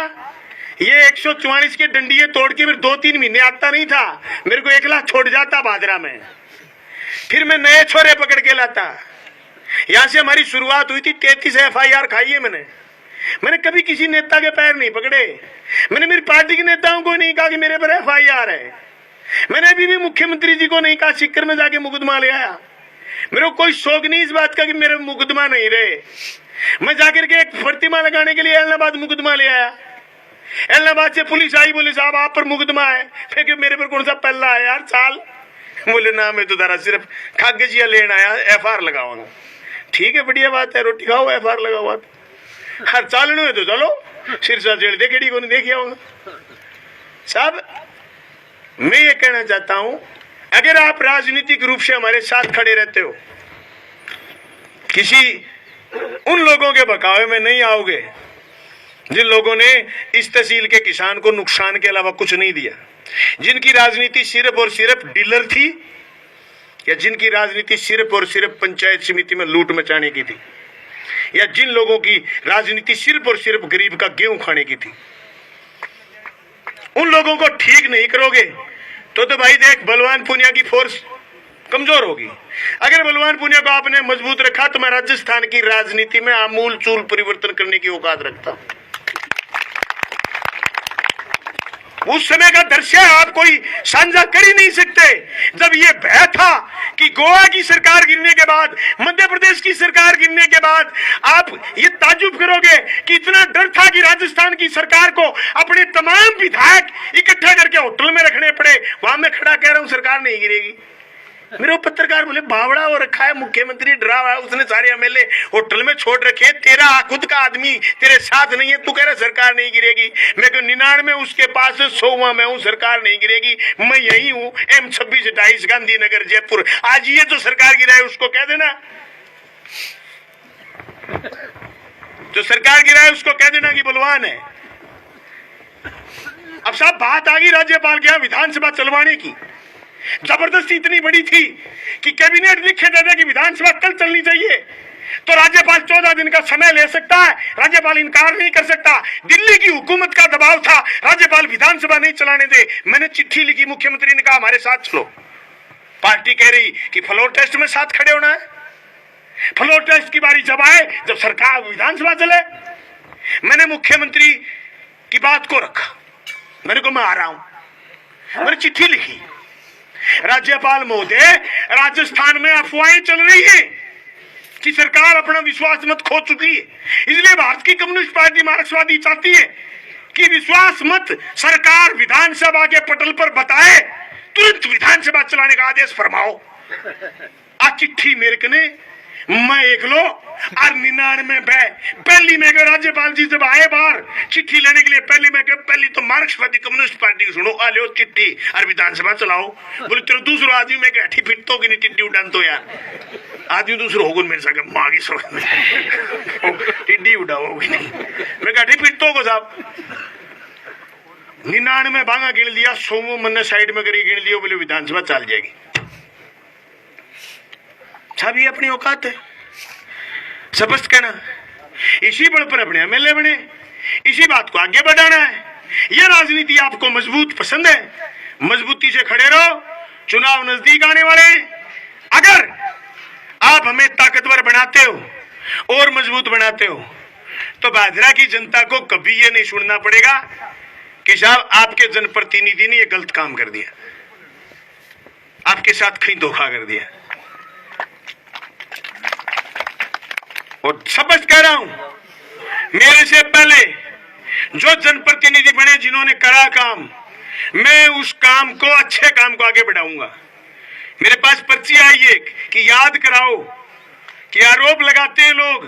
ये 144 के डंडिये तोड़ के फिर 2-3 महीने आता नहीं था, मेरे को 1 लाख छोड़ जाता बाजरा में, फिर मैं नए छोरे पकड़ के लाता। यहां से हमारी शुरुआत हुई थी। 33 FIR खाई है मैंने कभी किसी नेता के पैर नहीं पकड़े, मैंने मेरी पार्टी के नेताओं को नहीं कहा कि मेरे पर FIR है, मैंने अभी भी मुख्यमंत्री जी को नहीं कहा सीकर में जाके मुकदमा ले आया, मेरे को कोई शौक नहीं इस बात का कि मेरे मुकदमा नहीं रहे। मैं जाकर के एक प्रतिमा लगाने के लिए इलाहाबाद मुकदमा ले आया, इलाहाबाद से पुलिस आई, बोले साहब आप पर मुकदमा है, फिर मेरे पर कौन सा पल्ला है यार साल, बोले ना मैं तो जरा सिर्फ कागजिया लेना आया, FR लगाऊंगा। ठीक है बढ़िया बात है, रोटी खाओ FR लगा हुआ, हर चालने में तो चलो सिरसा जेल देखेड़ी को नहीं देखी आऊंगा। साहब मैं ये कहना चाहता हूं, अगर आप राजनीतिक रूप से हमारे साथ खड़े रहते हो, किसी उन लोगों के बकावे में नहीं आओगे जिन लोगों ने इस तहसील के किसान को नुकसान के अलावा कुछ नहीं दिया, जिनकी राजनीति सिर्फ और सिर्फ डीलर थी, या जिनकी राजनीति सिर्फ और सिर्फ पंचायत समिति में लूट मचाने की थी, या जिन लोगों की राजनीति सिर्फ और सिर्फ गरीब का गेहूं खाने की थी, उन लोगों को ठीक नहीं करोगे तो भाई देख बलवान पूनिया की फोर्स कमजोर होगी। अगर बलवान पूनिया को आपने मजबूत रखा तो मैं राजस्थान की राजनीति में आमूल चूल परिवर्तन करने की औकात रखता हूं। उस समय का दृश्य आप कोई साझा कर ही नहीं सकते, जब ये भय था कि गोवा की सरकार गिरने के बाद, मध्य प्रदेश की सरकार गिरने के बाद आप ये ताजुब करोगे कि इतना डर था कि राजस्थान की सरकार को अपने तमाम विधायक इकट्ठा करके होटल में रखने पड़े। वहां मैं खड़ा कह रहा हूं सरकार नहीं गिरेगी, मेरे को पत्रकार बोले बावड़ा हो रखा है, मुख्यमंत्री डरा हुआ है, उसने सारे MLA होटल में छोड़ रखे, तेरा खुद का आदमी तेरे साथ नहीं है, तू कह रहा सरकार नहीं गिरेगी। मैं 99 उसके पास 100वां मैं हूं, सरकार नहीं गिरेगी, मैं यही हूं M26 28 गांधीनगर जयपुर। आज ये जो सरकार गिराए उसको कह देना, जो सरकार गिराए उसको कह देना कि बलवान है। अब साहब बात आ गई राज्यपाल के यहाँ विधानसभा चलवाने की। जबरदस्ती इतनी बड़ी थी कि कैबिनेट लिखे देते कि विधानसभा कल चलनी चाहिए, तो राज्यपाल 14 दिन का समय ले सकता है, राज्यपाल इनकार नहीं कर सकता। दिल्ली की हुकूमत का दबाव था, राज्यपाल विधानसभा नहीं चलाने दे। मैंने चिट्ठी लिखी, मुख्यमंत्री ने कहा हमारे साथ चलो। पार्टी कह रही कि फ्लोर टेस्ट में साथ खड़े होना है। फ्लोर टेस्ट की बारी जब आए, जब सरकार विधानसभा चले, मैंने मुख्यमंत्री की बात को रखा, मैंने कहा मैं आ रहा हूं। मैंने चिट्ठी लिखी, राज्यपाल महोदय राजस्थान में अफवाहें चल रही है कि सरकार अपना विश्वास मत खो चुकी है, इसलिए भारत की कम्युनिस्ट पार्टी मार्क्सवादी चाहती है कि विश्वास मत सरकार विधानसभा के पटल पर बताए, तुरंत विधानसभा चलाने का आदेश फरमाओ। आ चिट्ठी मेरे कने मैं एक लो और 99 पहली में राज्यपाल जी जब आए बाहर चिट्ठी लेने के लिए, पहली तो मार्क्सवादी कम्युनिस्ट पार्टी की सुनो, आ लो चिट्ठी और विधानसभा चलाओ। बोले तेरे दूसरो आदमी में अठी फिट तो कि नहीं टिड्डी उड़ान तो यार आदमी दूसरो होगो मेरे साथ मांगी सो टिड्डी उड़ाओगी नहीं, मैं अठी फिट तो को साहब 99 भांगा गिन लिया, 100 मन साइड में करी गिन लिया, बोले विधानसभा चल जाएगी। छवि अपनी औकात है, स्पष्ट कहना, इसी बल पर अपने MLA बने, इसी बात को आगे बढ़ाना है। यह राजनीति आपको मजबूत पसंद है, मजबूती से खड़े रहो। चुनाव नजदीक आने वाले हैं, अगर आप हमें ताकतवर बनाते हो और मजबूत बनाते हो तो बाजरा की जनता को कभी यह नहीं सुनना पड़ेगा कि साहब आपके जनप्रतिनिधि ने यह गलत काम कर दिया, आपके साथ कहीं धोखा कर दिया। और स्पष्ट कह रहा हूं, मेरे से पहले जो जनप्रतिनिधि बने जिन्होंने करा काम, मैं उस काम को, अच्छे काम को आगे बढ़ाऊंगा। मेरे पास पर्ची आई है कि याद कराओ कि आरोप लगाते हैं लोग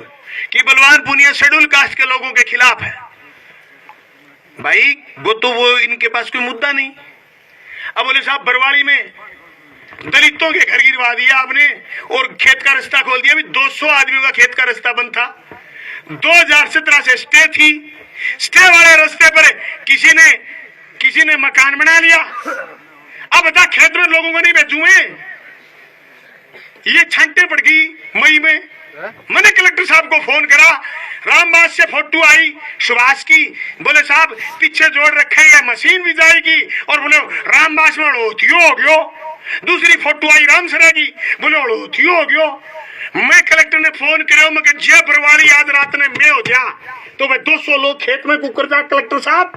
कि बलवान पूनिया शेड्यूल कास्ट के लोगों के खिलाफ है। भाई वो इनके पास कोई मुद्दा नहीं। अब बोले साहब बरवाड़ी में दलितों के घर गिरवा दिया आपने और खेत का रास्ता खोल दिया। अभी 200 आदमियों का खेत का रास्ता बंद था। 2017 से स्टे थी। स्टे वाले रास्ते पर किसी ने मकान बना लिया। अब बता खेत में लोगों को नहीं भेजूंगे। ये छंटे पड़ गई मई में। मैंने कलेक्टर साहब को फोन करा, रामबास से फोटो आई सुभाष की, बोले साहब पीछे जोड़ रखे या मशीन भी जाएगी, और बोले रामबास में अड़ोथियो हो गयो। दूसरी फोटो आई रामसरा की, बोले अड़ोथियो हो गयो। मैं कलेक्टर ने फोन करो, मैं जे बरवाड़ी आज रात ने मैं हो गया तो मैं 200 लोग खेत में कुकर जा। कलेक्टर साहब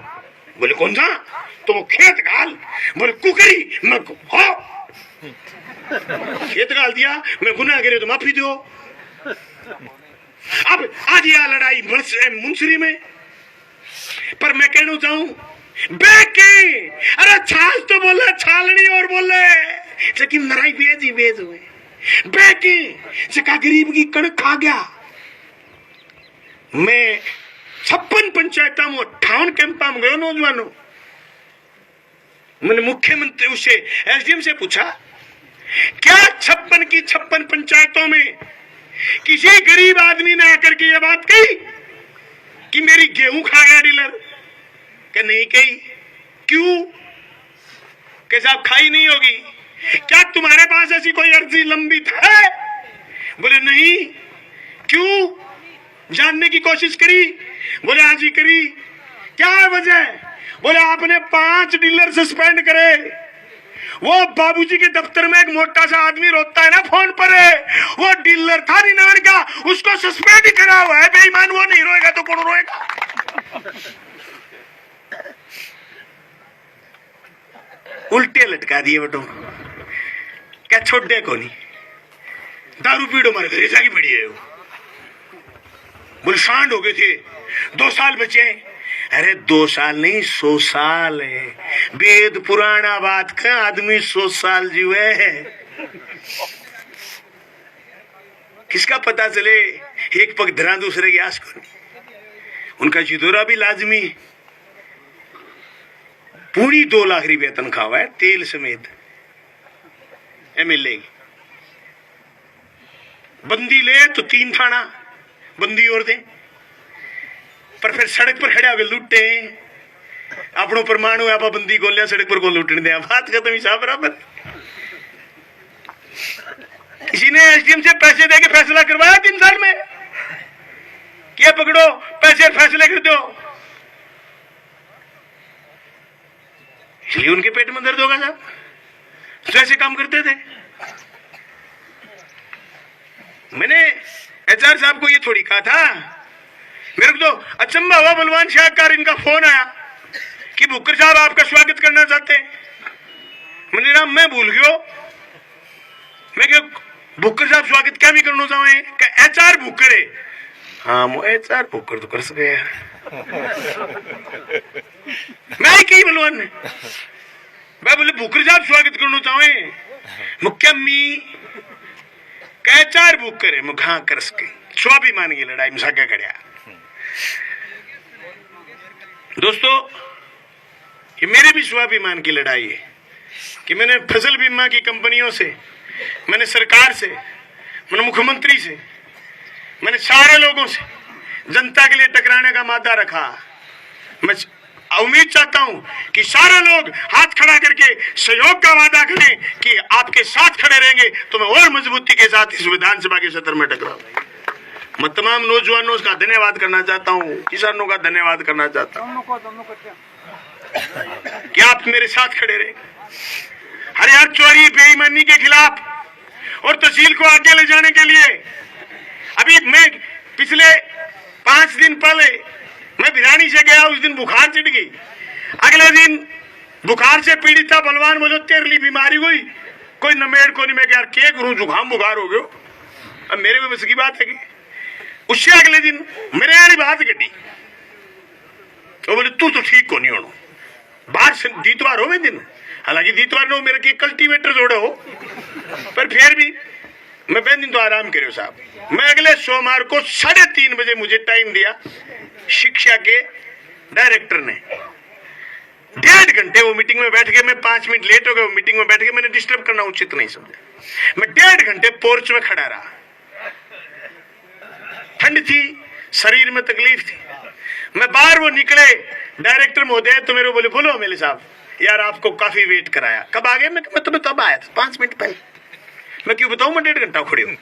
बोले कौन सा? तो वो खेत गाल। बोले कुकरी। मैं खेत गाल दिया, मैं गुनाह करे तो माफी दो। अब आज यह लड़ाई मुंसरी में, पर मैं कहना चाहूं बेके अरे छाल तो बोले छालनी और बोले लेकिन नराई बेज हुए बेके चका गरीब की कणक खा गया। मैं 56 पंचायतों में 58 कैंपा में गयो नौजवानों। मैंने मुख्यमंत्री उसे एसडीएम से पूछा क्या 56 की 56 पंचायतों में किसी गरीब आदमी ने आकर के यह बात कही कि मेरी गेहूं खा गया डीलर? क्या नहीं कही? क्यों? कि साहब खाई नहीं होगी। क्या तुम्हारे पास ऐसी कोई अर्जी लंबित है? बोले नहीं। क्यों? जानने की कोशिश करी? बोले हाँ जी करी। क्या वजह? बोले आपने 5 डीलर सस्पेंड करे। वो बाबूजी के दफ्तर में एक मोटा सा आदमी रोता है ना फोन पर, वो डीलर था निनार का, उसको सस्पेंड करा हुआ है। बेईमान वो नहीं रोएगा तो कौन रोएगा? उल्टे लटका दिए बटो। क्या छोड़ दे को नहीं? दारू पीड़ो मारे घर जाके पड़ी है। बोले सांड हो गए थे, 2 साल बचे। अरे 2 साल नहीं 100 साल है। वेद पुराना बात का आदमी 100 साल जीवे है। किसका पता चले एक पग धरा दूसरे की आस को। उनका जिदोरा भी लाजमी। पूरी 2 लाख रुपया तनख्वाह है तेल समेत। एमएलए बंदी ले तो 3 थाना बंदी और दे, पर फिर सड़क पर खड़े होकर लूटे। अपनों परमाणु आप बंदी को लिया सड़क पर को लूटने दिया। बात खत्म हिसाब बराबर। किसी ने एसडीएम से पैसे देके फैसला करवाया 3 साल में, क्या पकड़ो पैसे फैसले कर दो। इसलिए उनके पेट में दर्द होगा साहब, जैसे काम करते थे। मैंने एचआर साहब को ये थोड़ी कहा था। मेरे को तो अचंबा हुआ बलवान शाहकार इनका फोन आया कि भुक्कर साहब आपका स्वागत करना चाहते हैं। मैंने नाम मैं भूल गयो। मैं क्या भुक्कर साहब स्वागत क्या भी करना चाहे? एचआर भुक्कर है। हाँ वो एचआर भुक्कर तो कर सके। मैं कही बलवान ने मैं बोले भुक्कर साहब स्वागत करना चाहे मुख्यमी एचआर भुक्कर है मुखा कर सके। स्वाभिमान की लड़ाई में सागा खड़ा। दोस्तों ये मेरे भी स्वाभिमान की लड़ाई है कि मैंने फसल बीमा की कंपनियों से, मैंने सरकार से, मैंने मुख्यमंत्री से, मैंने सारे लोगों से जनता के लिए टकराने का मादा रखा। मैं उम्मीद चाहता हूं कि सारे लोग हाथ खड़ा करके सहयोग का वादा करें कि आपके साथ खड़े रहेंगे तो मैं और मजबूती के साथ इस विधानसभा के सत्र में टकराऊंगा। मैं तमाम नौजवानों का धन्यवाद करना चाहता हूं, किसानों का धन्यवाद करना चाहता हूं कि आप मेरे साथ खड़े रहे हरियाणा चोरी बेईमानी के खिलाफ और तहसील को आगे ले जाने के लिए। अभी मैं पिछले 5 दिन पहले मैं भिरानी से गया, उस दिन बुखार चढ़ गई। अगले दिन बुखार से पीड़ित था बलवान, बोलो तेरली बीमारी हुई, कोई नमेड़ को नहीं। मैं यार के करूं, जुकाम बुखार हो गयो। अब मेरे को बस की बात है कि उससे अगले दिन मेरे यार बात गड्डी तो बोले तू तो ठीक को नहीं होना बाहर से दीतवार हो दिन। हालांकि दीतवार ने मेरे के कल्टीवेटर जोड़े हो, पर फिर भी मैं 5 दिन तो आराम करो साहब। मैं अगले सोमवार को 3:30 बजे मुझे टाइम दिया शिक्षा के डायरेक्टर ने। 1.5 घंटे वो मीटिंग में बैठ के, मैं 5 मिनट लेट हो गया वो मीटिंग में बैठ के, मैंने डिस्टर्ब करना उचित नहीं समझा। मैं 1.5 घंटे पोर्च में खड़ा रहा। ठंड थी, शरीर में तकलीफ थी। मैं बाहर वो निकले, डायरेक्टर महोदय तो मेरे बोले, बोलो मेरे साहब यार आपको काफी वेट कराया। कब आ गए? मैं तुम्हें तब आया था 5 मिनट पहले। मैं क्यों बताऊं, मैं 1.5 घंटा खड़ी हूं।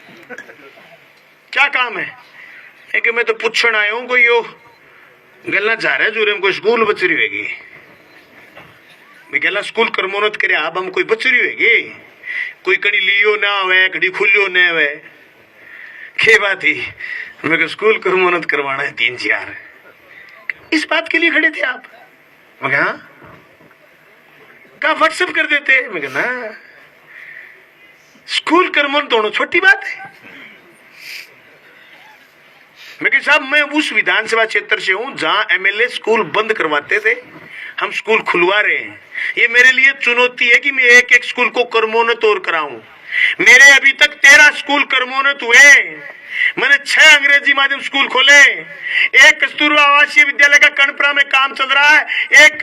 क्या काम है? कि मैं तो पूछण आया हूं कोई यो गल्ला जा रहा है जूरे में कोई स्कूल बचरी होगी। मैं गल्ला स्कूल करमोनत करे आप हम कोई बचरी होगी, कोई कड़ी लियो ना हुए कड़ी खुलियो ना हुए के बात ही। मैं स्कूल करमोनत करवाना है 3-4। इस बात के लिए खड़े थे आप? मैं कहा व्हाट्सएप कर देते। मैं कहा ना, स्कूल करमोन दोनों छोटी बात है। मैं कहा साहब मैं उस विधानसभा क्षेत्र से हूं जहां एमएलए स्कूल बंद करवाते थे, हम स्कूल खुलवा रहे हैं। ये मेरे लिए चुनौती है कि मैं एक स्कूल को कर्मोन्नत और कराऊं। मेरे अभी तक 13 स्कूल कर्मोन्नत हुए। मैंने 6 अंग्रेजी माध्यम स्कूल खोले, एक कस्तूरबा आवासीय विद्यालय का कनपुरा में काम चल रहा है, एक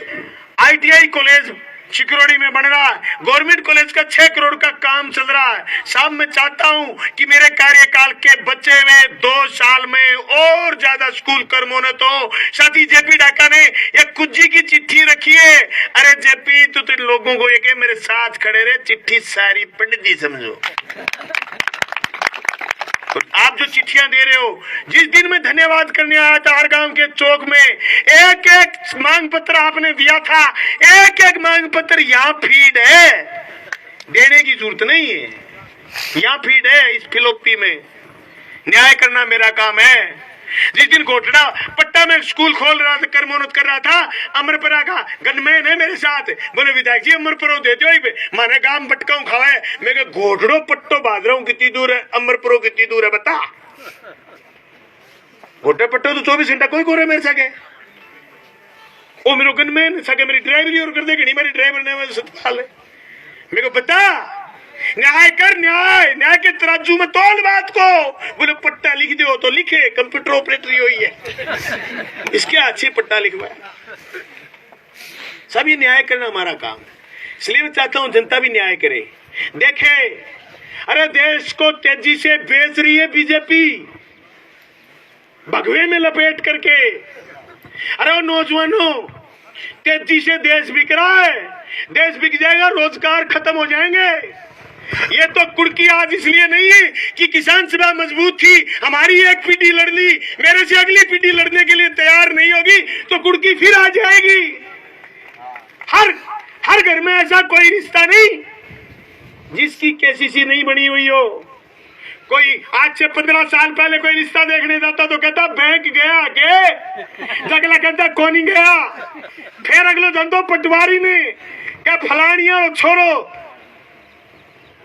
ITI कॉलेज चिकरोड़ी में बन रहा है, गवर्नमेंट कॉलेज का 6 करोड़ का काम चल रहा है। साहब मैं चाहता हूं कि मेरे कार्यकाल के बच्चे में 2 साल में और ज्यादा स्कूल कर्मोन्नत हो। साथी जेपी डाका ने एक कुज्जी की चिट्ठी रखी है। अरे जेपी तू तो लोगों को ये मेरे साथ खड़े रहे, चिट्ठी सारी पंडित जी समझो। आप जो चिट्ठियां दे रहे हो, जिस दिन मैं धन्यवाद करने आया था हर गांव के चौक में, एक मांग पत्र आपने दिया था, एक मांग पत्र यहाँ फीड है, देने की जरूरत नहीं है, यहाँ फीड है। इस फिलोपी में न्याय करना मेरा काम है। जिस दिन घोटड़ा पट्टा में स्कूल खोल रहा था, कर्मोन्नत कर रहा था, अमरपुरा का गनमैन है मेरे साथ, बोले विधायक जी अमरपुरो दे दो, माने गांव भटकाऊ खावे। मैं घोटड़ो पट्टो बांध रहा हूं, कितनी दूर है अमरपुरो, कितनी दूर है बता। घोटे पट्टो तो 24 घंटा कोई कोरे मेरे सके। ओ मेरे गनमैन सके, मेरी ड्राइवरी और कर दे घड़ी, मेरी ड्राइवर ने सतपाल है। मेरे को बता, न्याय कर, न्याय के तराजू में तोल बात को। बोले पट्टा लिख दो तो लिखे, कंप्यूटर ऑपरेटर ही हुई है, इसके अच्छे पट्टा लिखवाया। सब ये न्याय करना हमारा काम है, इसलिए मैं चाहता हूं जनता भी न्याय करे। देखे, अरे देश को तेजी से बेच रही है बीजेपी, भगवे में लपेट करके। अरे नौजवानों, तेजी से देश बिक रहा है, देश बिक जाएगा, रोजगार खत्म हो जाएंगे। ये तो कुर्की आज इसलिए नहीं है कि किसान सभा मजबूत थी, हमारी एक पीढ़ी लड़ ली, मेरे से अगली पीढ़ी लड़ने के लिए तैयार नहीं होगी तो कुर्की फिर आ जाएगी। हर घर में ऐसा कोई रिश्ता नहीं जिसकी केसीसी नहीं बनी हुई हो। कोई आज से 15 साल पहले कोई रिश्ता देखने जाता तो कहता बैंक गया के, अगला कहता कौन गया, फिर अगले धंधो पटवारी ने क्या फलानिया छोड़ो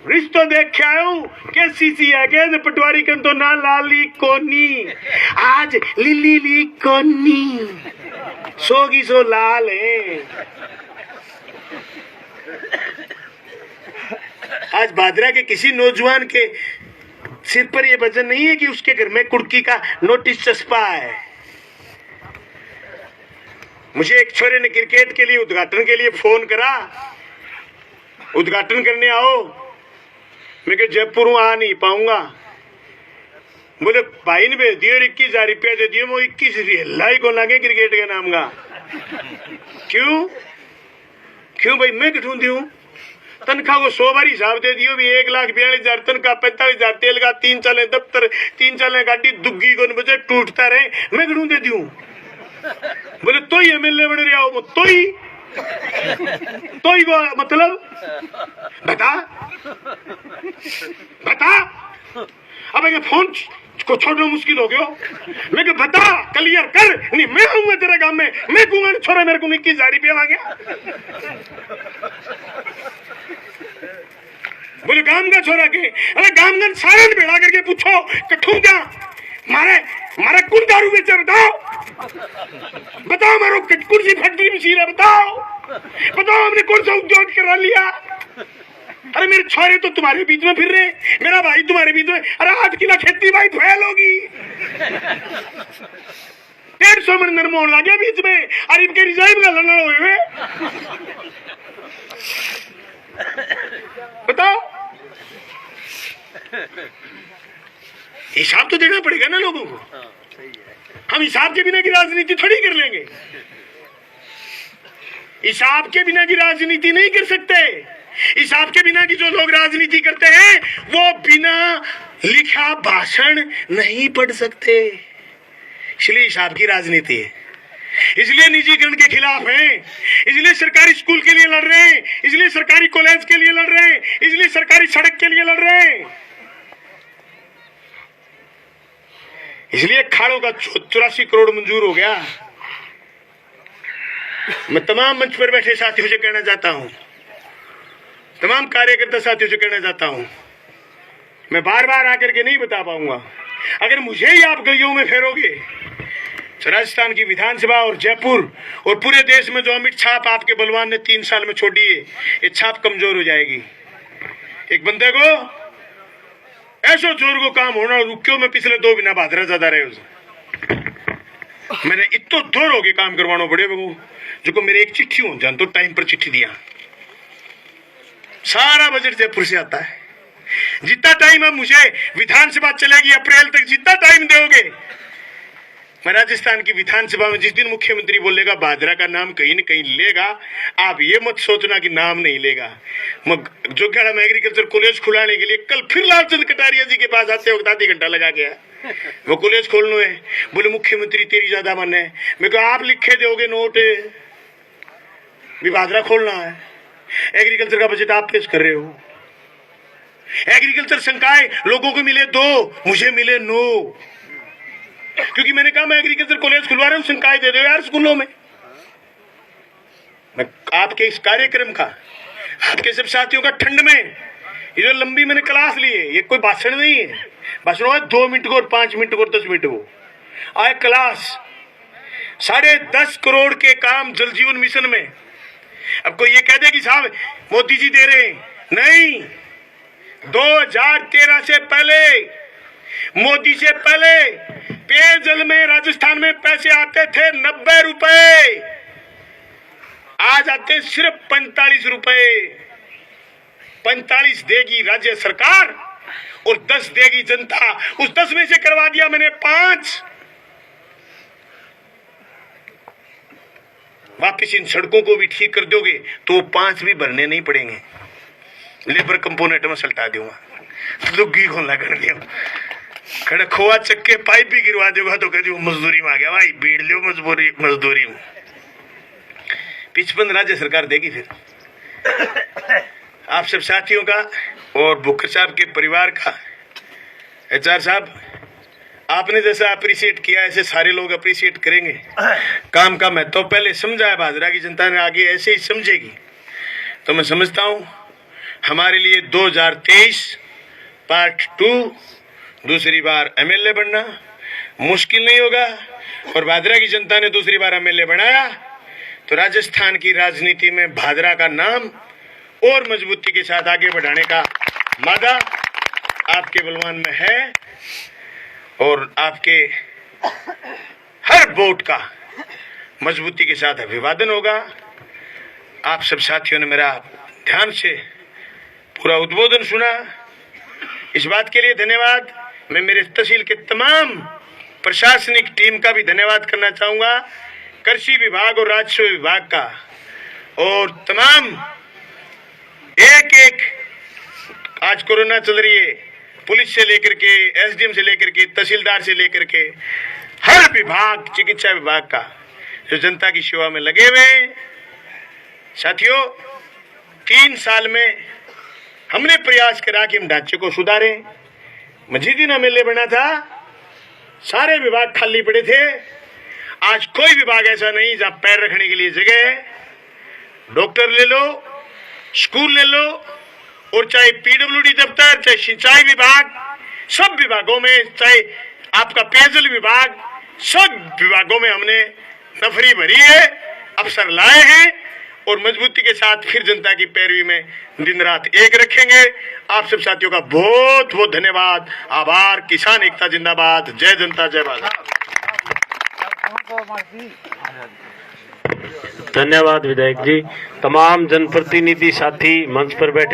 रिश्तो देख के आया हूं, केसीसी है के पटवारी कन तो ना लाली कोनी, आज लिली कोनी, सोगी सो लाल है। आज भादरा के किसी नौजवान के सिर पर यह वजन नहीं है कि उसके घर में कुर्की का नोटिस चस्पा है। मुझे एक छोरे ने क्रिकेट के लिए उद्घाटन के लिए फोन करा, उद्घाटन करने आओ। मैं जयपुर आ नहीं पाऊंगा। बोले भाई ने भेज दियो, 21,000 रुपया दे दियो, वो 21 लाई को लगे क्रिकेट के नाम का। क्यों भाई मैं किठूं दूं? तनख्वाह को 100 बार हिसाब दे दियो भी, 1,42,000 तनख्वाह, 45,000 तेल का, 3 साल दफ्तर, 3 साल गाड़ी दुग्गी को बजे टूटता रहे, मैं किठूं दे दूं? बोले तो ही एमएलए बन रहा हो, तो ही वो मतलब बता। अब ये फोन को छोड़ना मुश्किल हो गया। मैं क्या बता, क्लियर कर, नहीं मैं आऊंगा तेरे गांव में, मैं कहूंगा छोरा मेरे को 21,000 रुपया मांगे। बोले गांव का छोरा के, अरे गांव का सारे भेड़ा करके पूछो कठू क्या मारे कौन दारू बेचा, बताओ मारो कौन सी फैक्ट्री में सीरा, बताओ हमने कौन सा उद्योग करा लिया। अरे मेरे छोरे तो तुम्हारे बीच में फिर रहे, मेरा भाई तुम्हारे बीच में, अरे 8 किला खेती भाई फैल होगी, 150 मन नरम होने लगे बीच में, अरे इनके रिजाइव का लड़ना हुए बताओ। हिसाब तो देना पड़ेगा ना लोगों को, हम हिसाब के बिना की राजनीति थोड़ी कर लेंगे, हिसाब के बिना की राजनीति नहीं कर सकते। हिसाब के बिना की जो लोग राजनीति करते हैं वो बिना लिखा भाषण नहीं पढ़ सकते, इसलिए हिसाब की राजनीति है, इसलिए निजीकरण के खिलाफ हैं, इसलिए सरकारी स्कूल के लिए लड़ रहे हैं, इसलिए सरकारी कॉलेज के लिए लड़ रहे हैं, इसलिए सरकारी सड़क के लिए लड़ रहे हैं, इसलिए खाड़ों का 84 करोड़ मंजूर हो गया। मैं तमाम मंच पर बैठे साथियों से कहना चाहता हूं, तमाम कार्यकर्ता साथियों से कहना चाहता हूं, मैं बार बार आकर के नहीं बता पाऊंगा, अगर मुझे ही आप गलियों में फेरोगे तो राजस्थान की विधानसभा और जयपुर और पूरे देश में जो अमिट छाप आपके बलवान ने 3 साल में छोड़ी है, ये छाप कमजोर हो जाएगी। एक बंदे को ऐसा जोर को काम होना रुक्यो में पिछले 2 महीना भादरा ज्यादा रहे उसे मैंने इतो दूर हो गए काम करवाना पड़े जो मेरे एक चिट्ठी हो जान तो टाइम पर चिट्ठी दिया, सारा बजट जयपुर से आता है, जितना टाइम अब मुझे विधानसभा चलेगी अप्रैल तक, जितना टाइम दोगे मैं राजस्थान की विधानसभा में जिस दिन मुख्यमंत्री बोलेगा भादरा का नाम कहीं न कहीं लेगा, आप ये मत सोचना कि नाम नहीं लेगा। जोगियाड़ा में एग्रीकल्चर कॉलेज खुलाने के लिए कल फिर लालचंद कटारिया जी के पास आते वक्त आधी घंटा लगा गया, वो कॉलेज खोलना है, बोले मुख्यमंत्री तेरी ज्यादा मन है, मैं कहा आप लिखे दोगे नोट भी भादरा खोलना है, एग्रीकल्चर का बजट आप पेश कर रहे हो, एग्रीकल्चर संकाय लोगों को मिले 2, मुझे मिले 9, क्योंकि मैंने कहा मैं एग्रीकल्चर कॉलेज खुलवा रहा हूं, संकाय दे दो यार स्कूलों में। मैं आपके इस कार्यक्रम का, आपके सब साथियों का ठंड में ये जो लंबी मैंने क्लास ली है, ये कोई भाषण नहीं है, भाषण है 2 मिनट को और 5 मिनट को और 10 मिनट को आए क्लास। 10.5 करोड़ के काम जल जीवन मिशन में, अब कोई ये कह दे कि साहब मोदी जी दे रहे हैं, नहीं, 2013 से पहले, मोदी से पहले पेयजल में राजस्थान में पैसे आते थे 90 रुपए, आज आते सिर्फ 45 रुपए। 45 देगी राज्य सरकार और 10 देगी जनता, उस 10 में से करवा दिया मैंने 5। वापिस इन सड़कों को भी ठीक कर दोगे तो 5 भी भरने नहीं पड़ेंगे, लेबर कंपोनेंट में सल्टा दूंगा, दुग्गी को लगन गया, खड़ा खोआ चक्के पाइप भी गिरवा देगा तो कहती मजदूरी में आ गया भाई, बीड़ लो मजदूरी में 55 राज्य सरकार देगी। फिर आप सब साथियों का और बुकर साहब के परिवार का, एचआर साहब आपने जैसा अप्रिशिएट किया ऐसे सारे लोग अप्रिशिएट करेंगे। काम का महत्व तो पहले समझा है, भादरा की जनता ने आगे ऐसे ही समझेगी। तो मैं समझता हूं हमारे लिए 2023 पार्ट 2 दूसरी बार एमएलए बनना मुश्किल नहीं होगा, और भादरा की जनता ने दूसरी बार एमएलए बनाया तो राजस्थान की राजनीति में भादरा का नाम और मजबूती के साथ आगे बढ़ाने का मादा आपके बलवान में है, और आपके हर वोट का मजबूती के साथ अभिवादन होगा। आप सब साथियों ने मेरा ध्यान से पूरा उद्बोधन सुना, इस बात के लिए धन्यवाद। मैं मेरे तहसील के तमाम प्रशासनिक टीम का भी धन्यवाद करना चाहूंगा, कृषि विभाग और राजस्व विभाग का, और तमाम एक आज कोरोना चल रही है, पुलिस से लेकर के एसडीएम से लेकर के तहसीलदार से लेकर के हर विभाग, चिकित्सा विभाग का जो जनता की सेवा में लगे हुए हैं। साथियों 3 साल में हमने प्रयास करा कि हम ढांचे को सुधारें। मैं जिस दिन एमएलए बना था सारे विभाग खाली पड़े थे, आज कोई विभाग ऐसा नहीं जहां पैर रखने के लिए जगह है। डॉक्टर ले लो, स्कूल ले लो, और चाहे पीडब्ल्यूडी दफ्तर, चाहे सिंचाई विभाग, सब विभागों में, चाहे आपका पेयजल विभाग, सब विभागों में हमने नफरी भरी है, अफसर लाए हैं और मजबूती के साथ फिर जनता की पैरवी में दिन रात एक रखेंगे। आप सब साथियों का बहुत बहुत धन्यवाद, आभार। किसान एकता जिंदाबाद। जय जनता जय भारत। धन्यवाद विधायक जी। तमाम जनप्रतिनिधि साथी मंच पर बैठे